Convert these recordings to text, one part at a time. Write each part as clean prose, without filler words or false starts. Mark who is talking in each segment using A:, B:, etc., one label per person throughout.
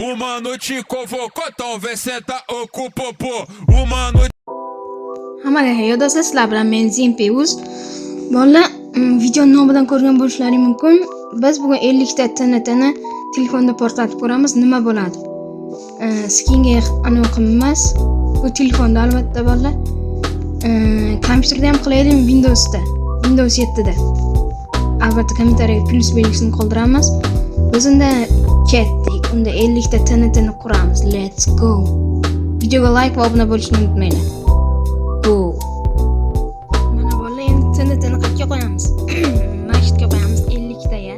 A: Uma noite convocou, talvez senta o popô. Uma noite.
B: Hammaga hayyo do'stlar, sizlar bilan men Zempeyuz. Bolalar, videoni nomidan ko'rgan bo'lishlaring mumkin. Biz bugun 50 ta TNTni telefonda portlatib ko'ramiz, nima bo'ladi. Skinga aniq emas. Bu telefonda albatta bolalar. Kompyuterda ham qilaylik, Windowsda, Windows 7 da. Albatta kommentariyga plus belgisini qoldiramiz. Biz unda ketdik. Unda 50 ta TNTni quramiz. Let's go. Videoga like va obuna bo'lishni unutmanglar. Go. Mana bolalar, endi TNTni qayerga qo'yamiz? Mashitga qo'yamiz 50 ta ya.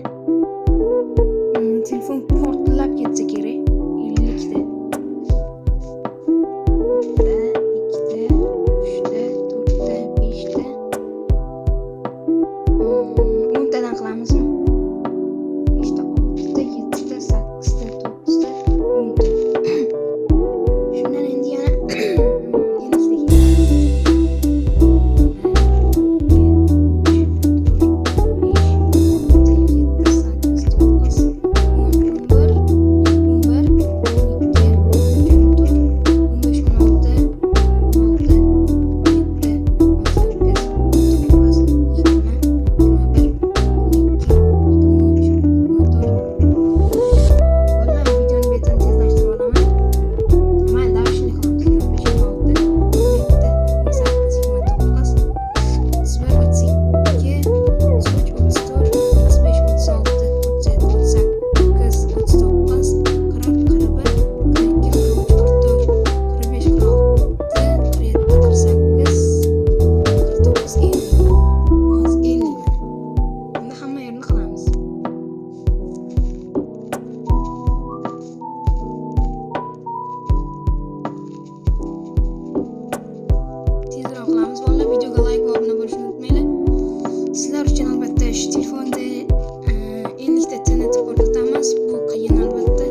B: Telefon portlab ketsa kerak. 50 ta. 10tadan qilamizmi? 5 ta, 6 ta, 7 ta, 8 ta, 9 ta, 10 ta. Shundan endi yana 50 ta. Videoga like va obuna bo'lishni unutmanglar. Sizlar uchun albatta shu telefonda 50 ta TNT portlatamiz. Bu qiyin albatta.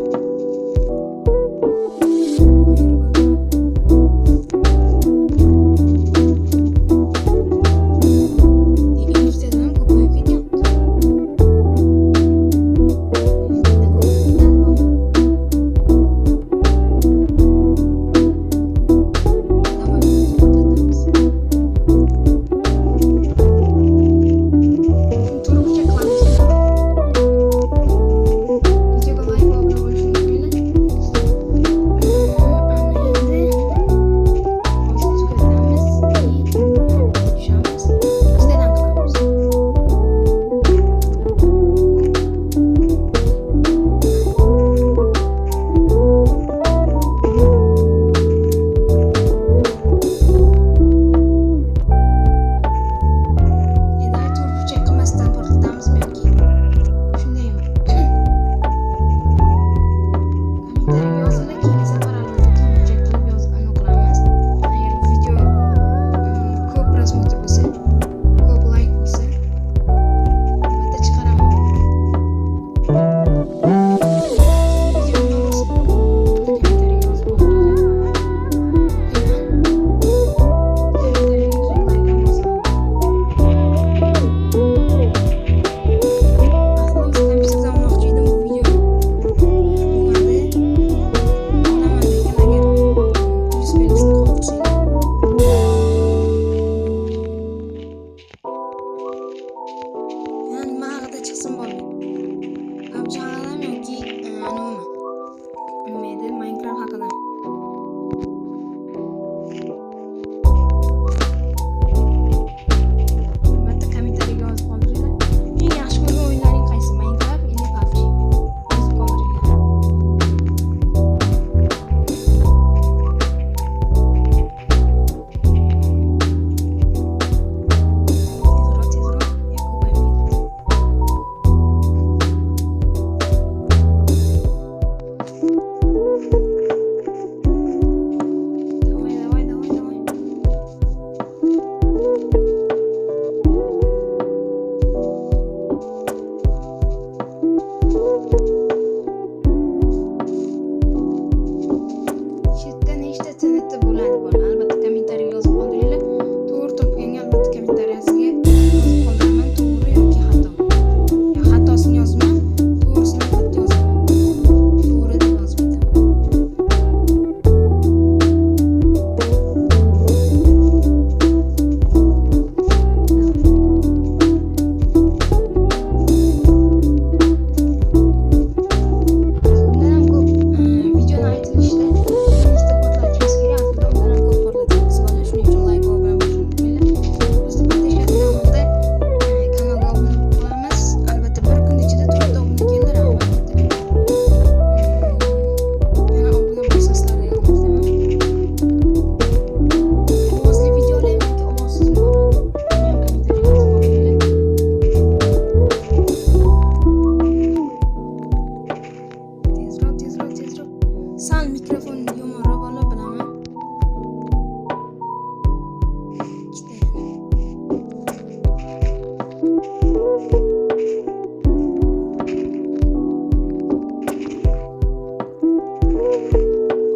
B: 50 tadan ko'payib ketyapti. Çıksın bol. Yapacağım yoki anavimi. Nima edi? Minecraft haqida. Albatta kommentariyga yozib qoldiringlar. Eng yaxshi ko'rgan o'yinlaring qaysi? Minecraft yoki PUBG? Yozib qoldiringlar. aytilishda ikkita portlatishimiz kerak. Aslida undan ham ko'p portlatamiz bolalar. Shuning uchun like va obuna bo'lishni unutmanglar. Bizni patashlar davomida kanalga obuna bo'lamiz. Albatta bir kun ichida 4 ta obuna keldi, rahmat. Yana obuna bo'lsa sizlarga yordam ovozli videolar yoki ovozsiz bo'ladi. Tezroq. Sal mikrofon yomonroq bo'lib bilaman. Ikkita yana.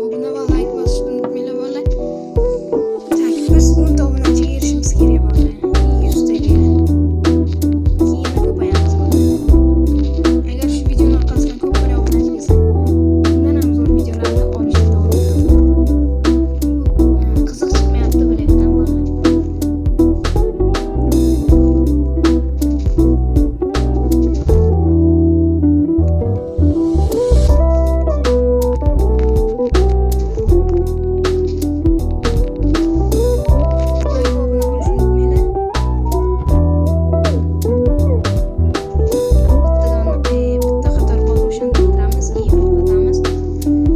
B: Obuna va like bosishni unutmanglar bolalar. Tak, biz 10 ta obunachiga erishimiz kerak bolalar. 100 taga. Keyin ko'payamiz bolalar. Agar shu videoni orqasidan ko'proq obunachi kelsa, undan ham zo'r videolarni olishga davom etamiz. Qiziq chiqmayapti bilayapman bolalar. Like va obuna bo'lishni unutmanglar. Bitta qator qoldi, o'shani to'ldiramiz, o'rgatamiz.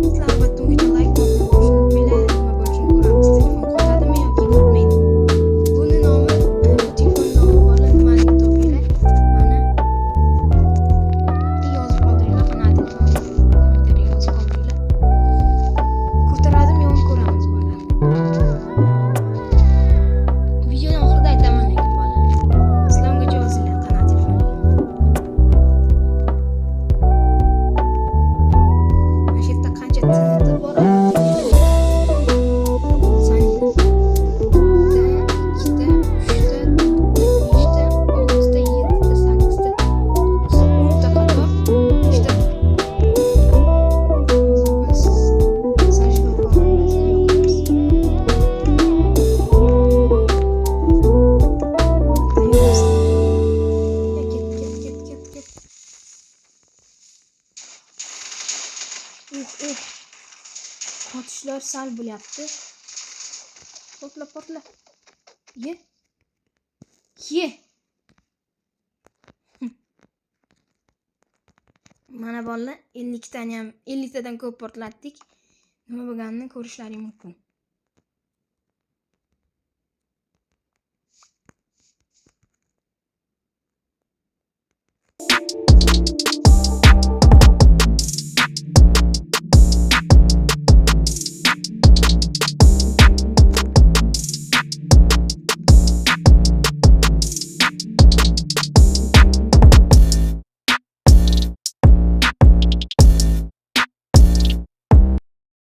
B: Sizlar albatta ungacha like va obuna bo'lishni unutmanglar. Nima bo'lishini ko'ramiz. Telefon qotadimi yoki qotmaydi. Buni nomi, bu telefon nomi bolalar nimaligini topinglar. Mana yozib qoldiringlar, qanaqa telefon kommentariyga yozib qoldiringlar. Ko'taradimi yo'qmi ko'ramiz bolalar. Videoni oxirida aytaman lekin bolalar. Sizlar ungacha yozinglar qanaqa telefonligini. Mana shu yerda qancha tizim bor? Saninglar. 1, 2, 3, 4, 5, 6, 7, 8, 9, 10 ta qator, 5 ta bor. Biz sajda qolamiz, yo'qmiz. Ket. Qotishlar sal bo'lyapti. Portla. Ye. Mana bolalar 50 tani ham 50 tadan ko'p portlatdik. Nima bo'lganini ko'rishlaring mumkin.